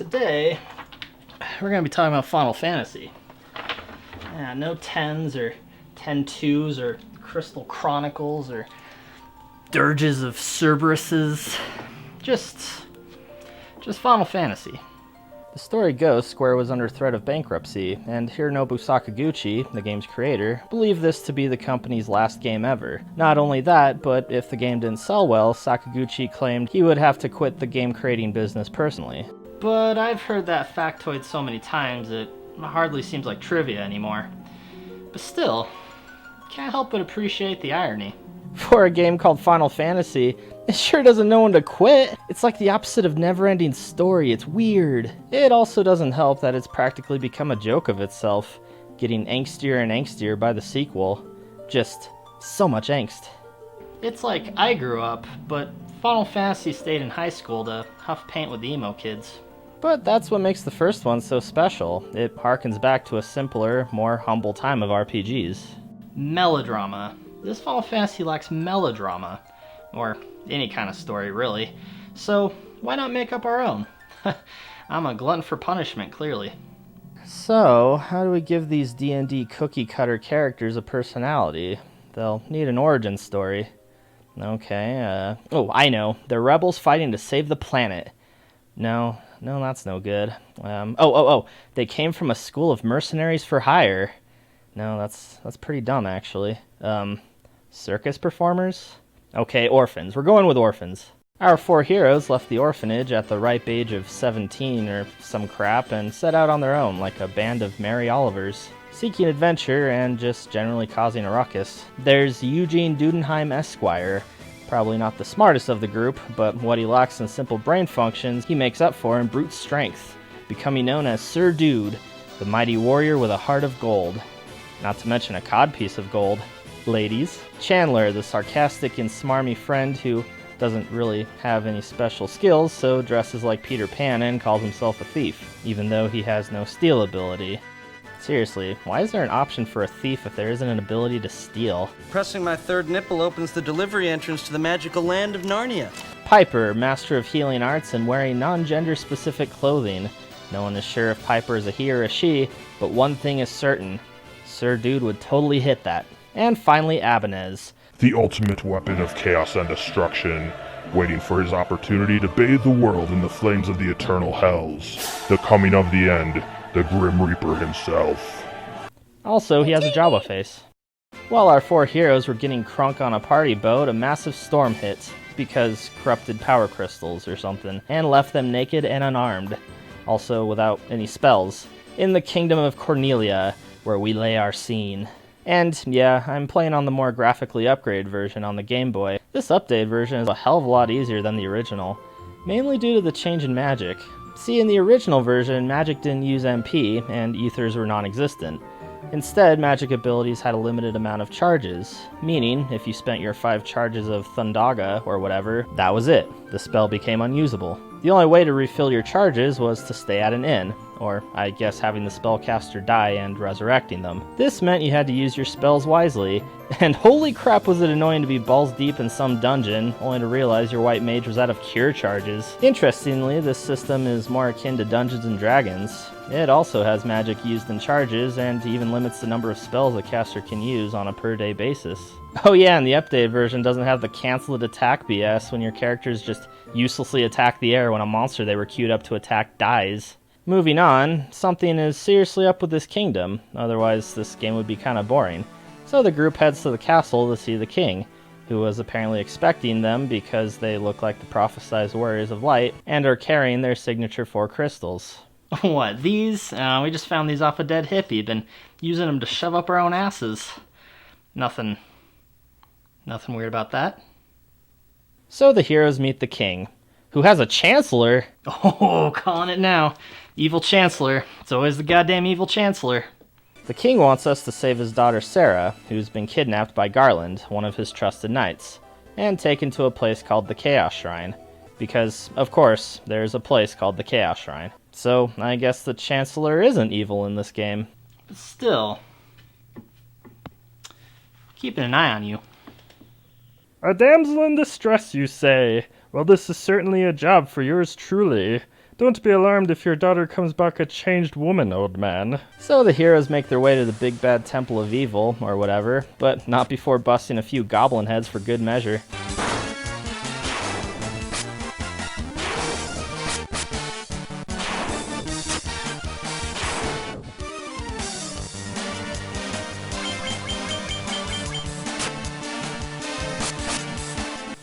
today we're going to be talking about Final Fantasy. Yeah, no 10s or 10-2s or Crystal Chronicles or dirges of Cerberuses. Just Final Fantasy. The story goes, Square was under threat of bankruptcy, and Hironobu Sakaguchi, the game's creator, believed this to be the company's last game ever. Not only that, but if the game didn't sell well, Sakaguchi claimed he would have to quit the game creating business personally. But I've heard that factoid so many times it hardly seems like trivia anymore. But still, can't help but appreciate the irony. For a game called Final Fantasy, it sure doesn't know when to quit. It's like the opposite of never-ending story. It's weird. It also doesn't help that it's practically become a joke of itself, getting angstier and angstier by the sequel. Just so much angst. It's like I grew up, but Final Fantasy stayed in high school to huff paint with the emo kids. But that's what makes the first one so special. It harkens back to a simpler, more humble time of RPGs. Melodrama. This Final Fantasy lacks melodrama, or any kind of story really, so why not make up our own? I'm a glutton for punishment, clearly. So, how do we give these D&D cookie-cutter characters a personality? They'll need an origin story. Okay, oh, I know. They're rebels fighting to save the planet. No, that's no good. They came from a school of mercenaries for hire. No, that's pretty dumb, actually. Circus performers? Okay, orphans. We're going with orphans. Our four heroes left the orphanage at the ripe age of 17 or some crap and set out on their own like a band of merry Olivers, seeking adventure and just generally causing a ruckus. There's Eugene Dudenheim Esquire, probably not the smartest of the group, but what he lacks in simple brain functions he makes up for in brute strength, becoming known as Sir Dude, the mighty warrior with a heart of gold. Not to mention a codpiece of gold. Ladies. Chandler, the sarcastic and smarmy friend who doesn't really have any special skills, so dresses like Peter Pan and calls himself a thief, even though he has no steal ability. Seriously, why is there an option for a thief if there isn't an ability to steal? Pressing my third nipple opens the delivery entrance to the magical land of Narnia. Piper, master of healing arts and wearing non-gender specific clothing. No one is sure if Piper is a he or a she, but one thing is certain. Sir Dude would totally hit that. And finally, Abanez. The ultimate weapon of chaos and destruction, waiting for his opportunity to bathe the world in the flames of the eternal hells. The coming of the end, the Grim Reaper himself. Also, he has a Jawa face. While our four heroes were getting crunk on a party boat, a massive storm hit, because corrupted power crystals or something, and left them naked and unarmed, also without any spells, in the kingdom of Cornelia, where we lay our scene. And yeah, I'm playing on the more graphically upgraded version on the Game Boy. This updated version is a hell of a lot easier than the original, mainly due to the change in magic. See, in the original version, magic didn't use MP, and ethers were non-existent. Instead, magic abilities had a limited amount of charges, meaning if you spent your 5 charges of Thundaga or whatever, that was it. The spell became unusable. The only way to refill your charges was to stay at an inn, or I guess having the spellcaster die and resurrecting them. This meant you had to use your spells wisely, and holy crap was it annoying to be balls deep in some dungeon, only to realize your white mage was out of cure charges. Interestingly, this system is more akin to Dungeons & Dragons. It also has magic used in charges, and even limits the number of spells a caster can use on a per-day basis. Oh yeah, and the updated version doesn't have the canceled attack BS when your characters just uselessly attack the air when a monster they were queued up to attack dies. Moving on, something is seriously up with this kingdom, otherwise this game would be kinda boring. So the group heads to the castle to see the king, who was apparently expecting them because they look like the prophesized warriors of light, and are carrying their signature 4 crystals. What, these? We just found these off a dead hippie, been using them to shove up our own asses. Nothing weird about that. So the heroes meet the king, who has a chancellor. Oh, calling it now. Evil chancellor. It's always the goddamn evil chancellor. The king wants us to save his daughter Sarah, who's been kidnapped by Garland, one of his trusted knights, and taken to a place called the Chaos Shrine. Because, of course, there's a place called the Chaos Shrine. So, I guess the chancellor isn't evil in this game. But still, keeping an eye on you. A damsel in distress, you say? Well, this is certainly a job for yours truly. Don't be alarmed if your daughter comes back a changed woman, old man. So the heroes make their way to the big bad Temple of Evil, or whatever, but not before busting a few goblin heads for good measure.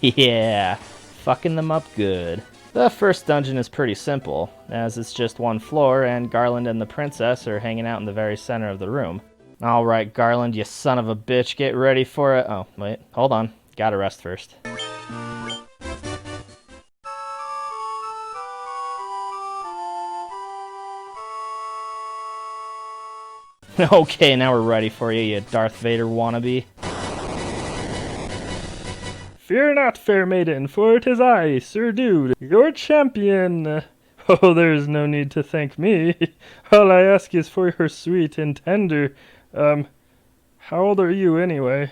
Yeah, fucking them up good. The first dungeon is pretty simple, as it's just one floor and Garland and the princess are hanging out in the very center of the room. Alright, Garland, you son of a bitch, get ready for it. Oh, wait, hold on. Gotta rest first. Okay, now we're ready for you, you Darth Vader wannabe. Fear not, fair maiden, for it is I, Sir Dude, your champion. Oh, there is no need to thank me. All I ask is for your sweet and tender, how old are you anyway?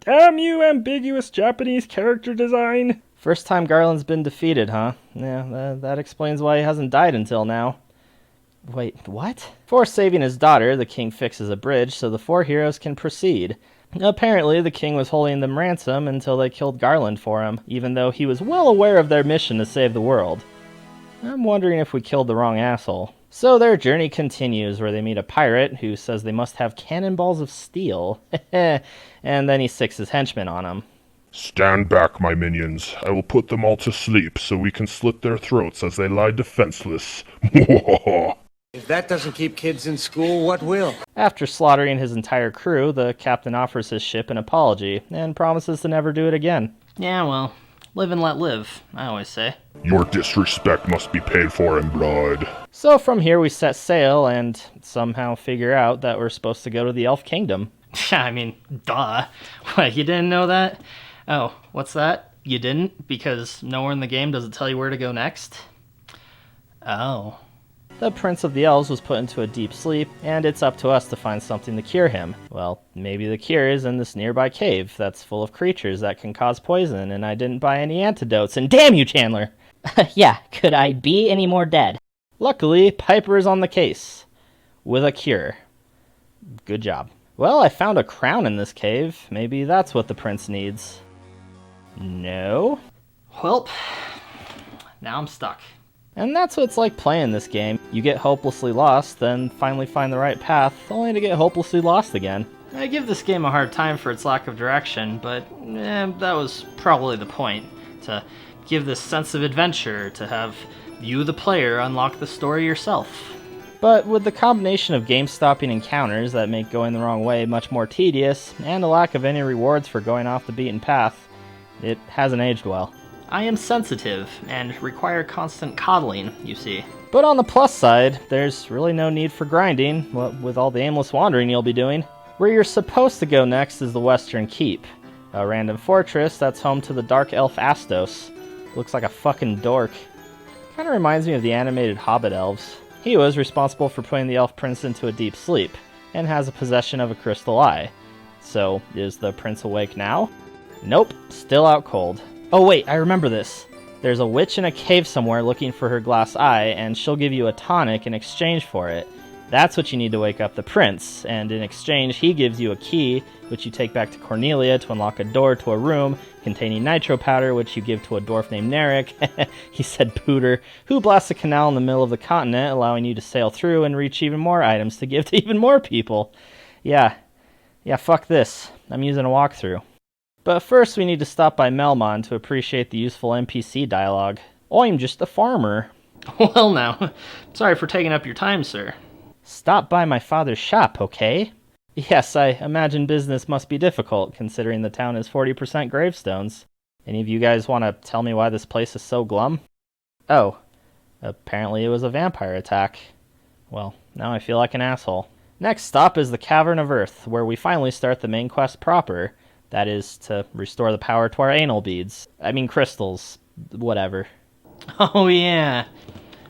Damn you, ambiguous Japanese character design! First time Garland's been defeated, huh? Yeah, that explains why he hasn't died until now. Wait, what? For saving his daughter, the king fixes a bridge so the four heroes can proceed. Apparently, the king was holding them ransom until they killed Garland for him, even though he was well aware of their mission to save the world. I'm wondering if we killed the wrong asshole. So their journey continues, where they meet a pirate who says they must have cannonballs of steel. And then he sicks his henchmen on them. Stand back, my minions. I will put them all to sleep so we can slit their throats as they lie defenseless. If that doesn't keep kids in school, what will? After slaughtering his entire crew, the captain offers his ship an apology, and promises to never do it again. Yeah, well, live and let live, I always say. Your disrespect must be paid for in blood. So from here we set sail, and somehow figure out that we're supposed to go to the Elf Kingdom. I mean, duh. What, you didn't know that? Oh, what's that? You didn't? Because nowhere in the game does it tell you where to go next? Oh. The Prince of the Elves was put into a deep sleep, and it's up to us to find something to cure him. Well, maybe the cure is in this nearby cave that's full of creatures that can cause poison, and I didn't buy any antidotes, and damn you, Chandler! Yeah, could I be any more dead? Luckily, Piper is on the case. With a cure. Good job. Well, I found a crown in this cave. Maybe that's what the prince needs. No? Welp. Now I'm stuck. And that's what it's like playing this game. You get hopelessly lost, then finally find the right path, only to get hopelessly lost again. I give this game a hard time for its lack of direction, but that was probably the point. To give this sense of adventure, to have you, the player, unlock the story yourself. But with the combination of game-stopping encounters that make going the wrong way much more tedious, and a lack of any rewards for going off the beaten path, it hasn't aged well. I am sensitive, and require constant coddling, you see. But on the plus side, there's really no need for grinding, with all the aimless wandering you'll be doing. Where you're supposed to go next is the Western Keep, a random fortress that's home to the Dark Elf Astos. Looks like a fucking dork. Kinda reminds me of the animated Hobbit elves. He was responsible for putting the Elf Prince into a deep sleep, and has a possession of a crystal eye. So, is the prince awake now? Nope, still out cold. Oh wait, I remember this. There's a witch in a cave somewhere looking for her glass eye, and she'll give you a tonic in exchange for it. That's what you need to wake up the prince, and in exchange he gives you a key, which you take back to Cornelia to unlock a door to a room containing nitro powder, which you give to a dwarf named Narek, he said pooter, who blasts a canal in the middle of the continent, allowing you to sail through and reach even more items to give to even more people. Yeah, fuck this. I'm using a walkthrough. But first we need to stop by Melmon to appreciate the useful NPC dialogue. I'm just a farmer. Well now, sorry for taking up your time, sir. Stop by my father's shop, okay? Yes, I imagine business must be difficult, considering the town is 40% gravestones. Any of you guys want to tell me why this place is so glum? Oh, apparently it was a vampire attack. Well, now I feel like an asshole. Next stop is the Cavern of Earth, where we finally start the main quest proper. That is, to restore the power to our anal beads. I mean crystals. Whatever. Oh yeah.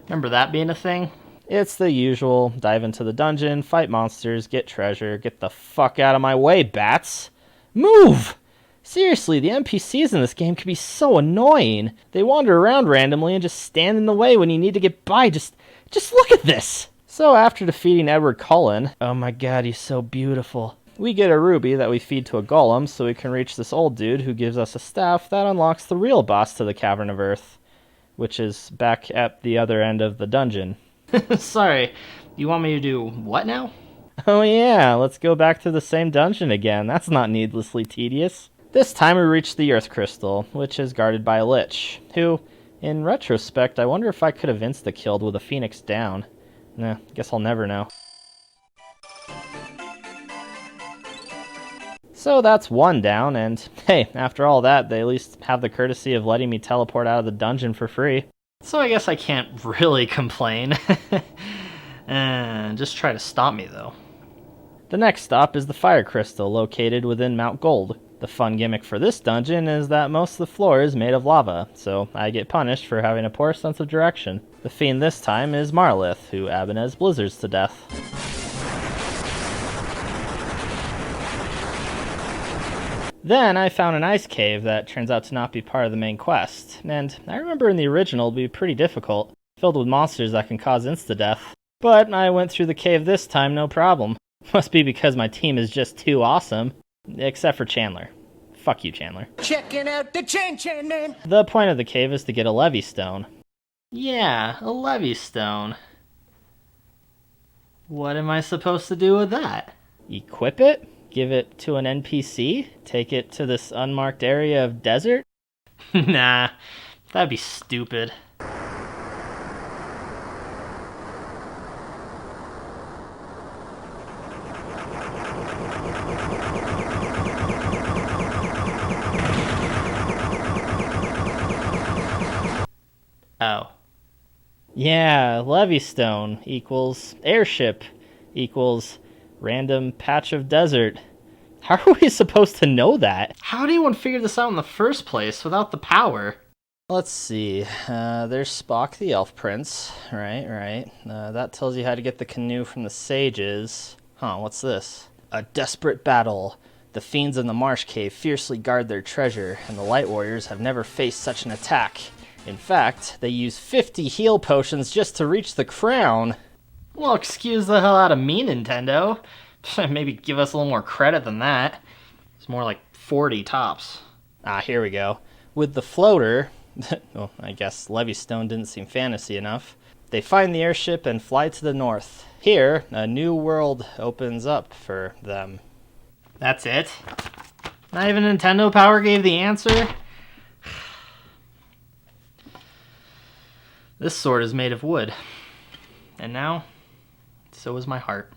Remember that being a thing? It's the usual. Dive into the dungeon, fight monsters, get treasure, get the fuck out of my way, bats! Move! Seriously, the NPCs in this game can be so annoying. They wander around randomly and just stand in the way when you need to get by. Just look at this! So after defeating Edward Cullen, oh my god, he's so beautiful, we get a ruby that we feed to a golem so we can reach this old dude who gives us a staff that unlocks the real boss to the Cavern of Earth, which is back at the other end of the dungeon. Sorry, you want me to do what now? Oh yeah, let's go back to the same dungeon again. That's not needlessly tedious. This time we reach the Earth Crystal, which is guarded by a Lich, who, in retrospect, I wonder if I could have insta-killed with a Phoenix down. Nah, guess I'll never know. So that's one down, and hey, after all that, they at least have the courtesy of letting me teleport out of the dungeon for free. So I guess I can't really complain. Just try to stop me, though. The next stop is the Fire Crystal, located within Mount Gold. The fun gimmick for this dungeon is that most of the floor is made of lava, so I get punished for having a poor sense of direction. The fiend this time is Marlith, who Abanez blizzards to death. Then I found an ice cave that turns out to not be part of the main quest, and I remember in the original it'd be pretty difficult, filled with monsters that can cause insta-death. But I went through the cave this time no problem. Must be because my team is just too awesome. Except for Chandler. Fuck you, Chandler. Checking out the Chan Man. The point of the cave is to get a Levy Stone. Yeah, a Levy Stone. What am I supposed to do with that? Equip it? Give it to an NPC? Take it to this unmarked area of desert? Nah, that'd be stupid. Oh. Yeah, Levy Stone equals airship equals random patch of desert. How are we supposed to know that? How did anyone figure this out in the first place without the power? Let's see. There's Spock the Elf Prince. Right. That tells you how to get the canoe from the sages. Huh, what's this? A desperate battle. The fiends in the marsh cave fiercely guard their treasure, and the light warriors have never faced such an attack. In fact, they use 50 heal potions just to reach the crown. Well, excuse the hell out of me, Nintendo. Maybe give us a little more credit than that. It's more like 40 tops. Ah, here we go. With the floater, well, I guess Levy Stone didn't seem fantasy enough. They find the airship and fly to the north. Here, a new world opens up for them. That's it? Not even Nintendo Power gave the answer? This sword is made of wood. And now, so is my heart.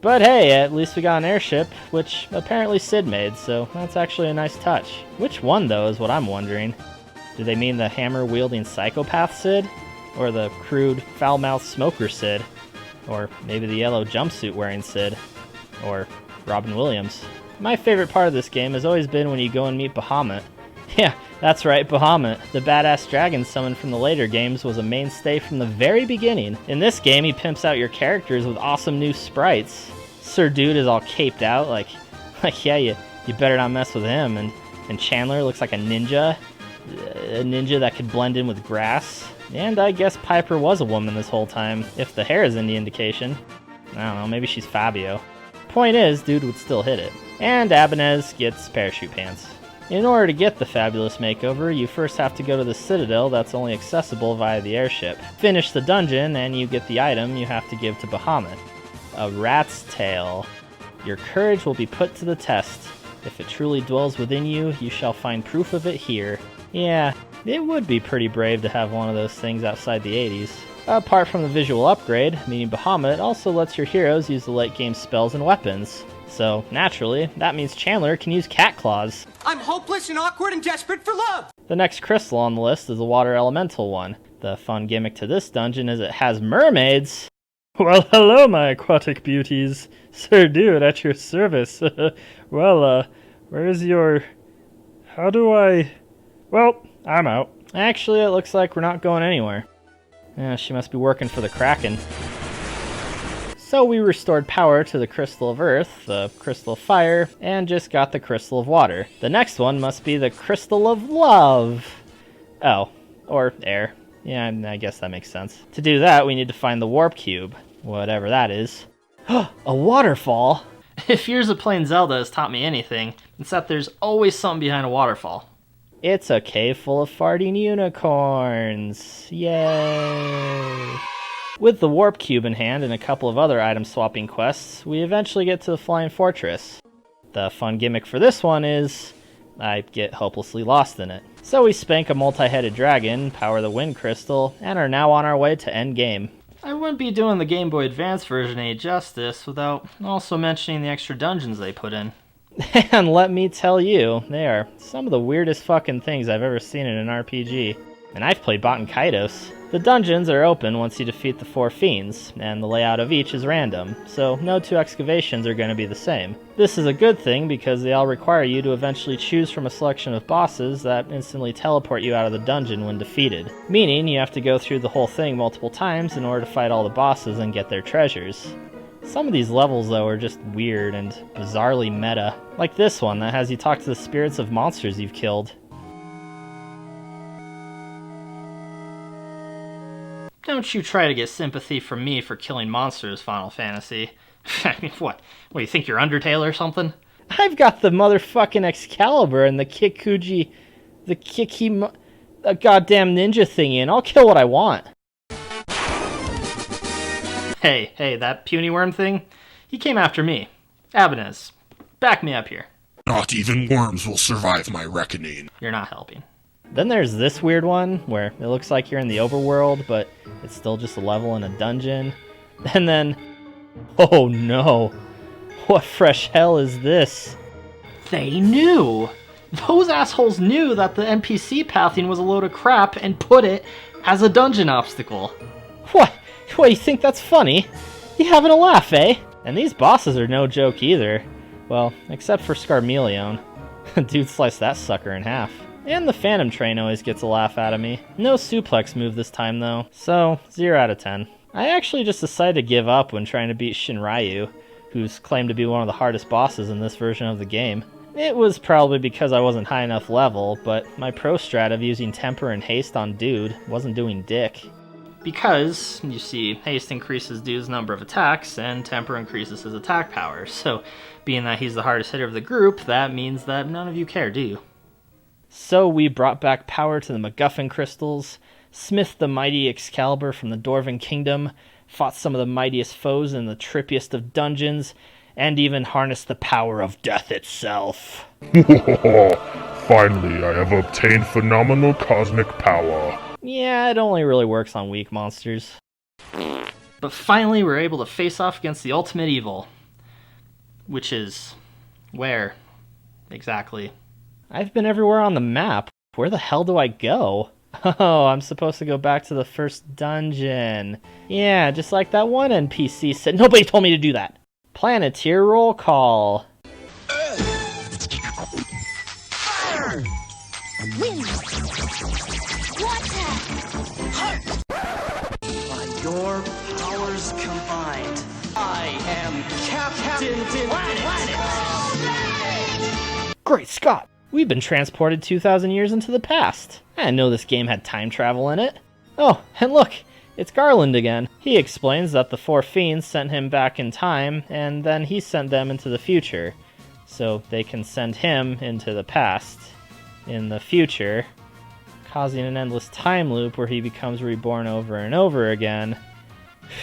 But hey, at least we got an airship, which apparently Sid made, so that's actually a nice touch. Which one, though, is what I'm wondering. Do they mean the hammer-wielding psychopath Sid? Or the crude, foul-mouthed smoker Sid? Or maybe the yellow jumpsuit-wearing Sid? Or Robin Williams? My favorite part of this game has always been when you go and meet Bahamut. Yeah, that's right, Bahamut. The badass dragon summoned from the later games was a mainstay from the very beginning. In this game, he pimps out your characters with awesome new sprites. Sir Dude is all caped out, like yeah, you better not mess with him. And Chandler looks like a ninja that could blend in with grass. And I guess Piper was a woman this whole time, if the hair is any indication. I don't know, maybe she's Fabio. Point is, Dude would still hit it. And Abanez gets parachute pants. In order to get the fabulous makeover, you first have to go to the Citadel that's only accessible via the airship. Finish the dungeon, and you get the item you have to give to Bahamut. A rat's tail. Your courage will be put to the test. If it truly dwells within you, you shall find proof of it here. Yeah, it would be pretty brave to have one of those things outside the 80s. Apart from the visual upgrade, meaning Bahamut also lets your heroes use the late game spells and weapons. So, naturally, that means Chandler can use cat claws. I'm hopeless and awkward and desperate for love. The next crystal on the list is the water elemental one. The fun gimmick to this dungeon is it has mermaids. Well, hello, my aquatic beauties. Sir Dude, at your service. Well, where's your... How do I... Well, I'm out. Actually, it looks like we're not going anywhere. Yeah, she must be working for the Kraken. So we restored power to the Crystal of Earth, the Crystal of Fire, and just got the Crystal of Water. The next one must be the Crystal of Love. Oh, or Air. Yeah, I guess that makes sense. To do that, we need to find the Warp Cube, whatever that is. A waterfall? If years of playing Zelda has taught me anything, it's that there's always something behind a waterfall. It's a cave full of farting unicorns. Yay! With the Warp Cube in hand and a couple of other item swapping quests, we eventually get to the Flying Fortress. The fun gimmick for this one is I get hopelessly lost in it. So we spank a multi-headed dragon, power the Wind Crystal, and are now on our way to endgame. I wouldn't be doing the Game Boy Advance version any justice without also mentioning the extra dungeons they put in. And let me tell you, they are some of the weirdest fucking things I've ever seen in an RPG. And I've played Bot and Kaitos. The dungeons are open once you defeat the 4 fiends, and the layout of each is random, so no 2 excavations are going to be the same. This is a good thing because they all require you to eventually choose from a selection of bosses that instantly teleport you out of the dungeon when defeated, meaning you have to go through the whole thing multiple times in order to fight all the bosses and get their treasures. Some of these levels, though, are just weird and bizarrely meta, like this one that has you talk to the spirits of monsters you've killed. Don't you try to get sympathy from me for killing monsters, Final Fantasy. I mean, what? What, do you think you're Undertale or something? I've got the motherfucking Excalibur and the Kikuji... a goddamn ninja thingy, and I'll kill what I want. Hey, that puny worm thing? He came after me. Abanez, back me up here. Not even worms will survive my reckoning. You're not helping. Then there's this weird one, where it looks like you're in the overworld, but it's still just a level in a dungeon. And then... oh no! What fresh hell is this? They knew! Those assholes knew that the NPC pathing was a load of crap and put it as a dungeon obstacle. What? What, you think that's funny? You having a laugh, eh? And these bosses are no joke either. Well, except for Scarmeleon. Dude sliced that sucker in half. And the Phantom Train always gets a laugh out of me. No suplex move this time though, so 0 out of 10. I actually just decided to give up when trying to beat Shinryu, who's claimed to be one of the hardest bosses in this version of the game. It was probably because I wasn't high enough level, but my pro strat of using Temper and Haste on Dude wasn't doing dick. Because, you see, Haste increases Dude's number of attacks, and Temper increases his attack power, so being that he's the hardest hitter of the group, that means that none of you care, do you? So we brought back power to the MacGuffin crystals, smithed the mighty Excalibur from the Dwarven Kingdom, fought some of the mightiest foes in the trippiest of dungeons, and even harnessed the power of death itself. Finally, I have obtained phenomenal cosmic power. Yeah, it only really works on weak monsters. But finally we're able to face off against the ultimate evil. Which is... where? Exactly. I've been everywhere on the map. Where the hell do I go? Oh, I'm supposed to go back to the first dungeon. Yeah, just like that one NPC said. Nobody told me to do that. Planeteer roll call. Fire! Wind! Water! Heart! By your powers combined, I am Captain Planet! Great Scott! We've been transported 2,000 years into the past. I didn't know this game had time travel in it. Oh, and look, it's Garland again. He explains that the 4 fiends sent him back in time, and then he sent them into the future, so they can send him into the past, in the future, causing an endless time loop where he becomes reborn over and over again.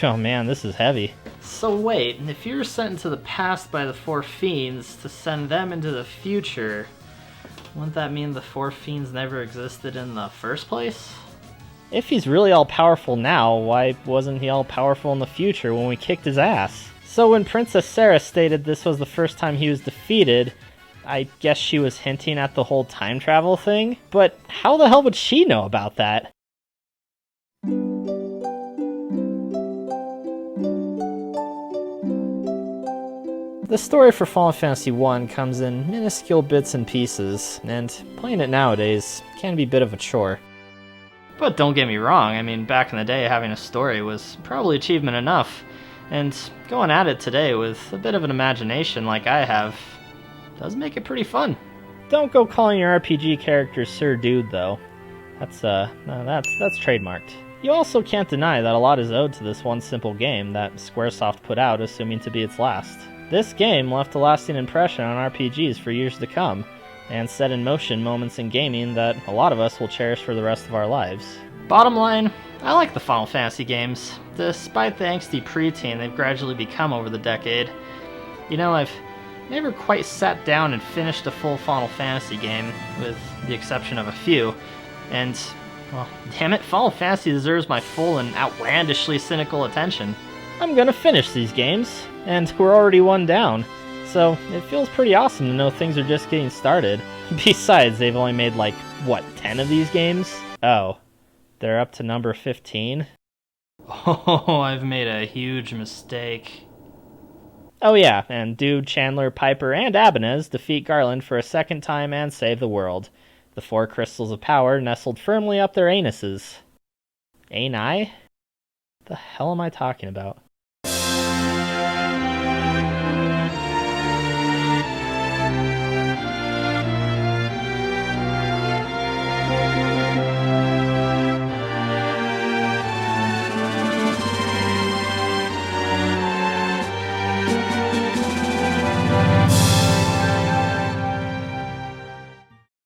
Oh man, this is heavy. So wait, if you were sent into the past by the 4 fiends to send them into the future, wouldn't that mean the 4 fiends never existed in the first place? If he's really all-powerful now, why wasn't he all-powerful in the future when we kicked his ass? So when Princess Sarah stated this was the first time he was defeated, I guess she was hinting at the whole time travel thing? But how the hell would she know about that? The story for Final Fantasy I comes in minuscule bits and pieces, and playing it nowadays can be a bit of a chore. But don't get me wrong, I mean, back in the day having a story was probably achievement enough. And going at it today with a bit of an imagination like I have does make it pretty fun. Don't go calling your RPG characters Sir Dude, though. That's trademarked. You also can't deny that a lot is owed to this one simple game that Squaresoft put out, assuming to be its last. This game left a lasting impression on RPGs for years to come, and set in motion moments in gaming that a lot of us will cherish for the rest of our lives. Bottom line, I like the Final Fantasy games, despite the angsty preteen they've gradually become over the decade. You know, I've never quite sat down and finished a full Final Fantasy game, with the exception of a few, and, well, damn it, Final Fantasy deserves my full and outlandishly cynical attention. I'm gonna finish these games, and we're already one down, so it feels pretty awesome to know things are just getting started. Besides, they've only made 10 of these games? Oh, they're up to number 15? Oh, I've made a huge mistake. Oh yeah, and Dude, Chandler, Piper, and Ibanez defeat Garland for a second time and save the world. The 4 crystals of power nestled firmly up their anuses. Ani? The hell am I talking about?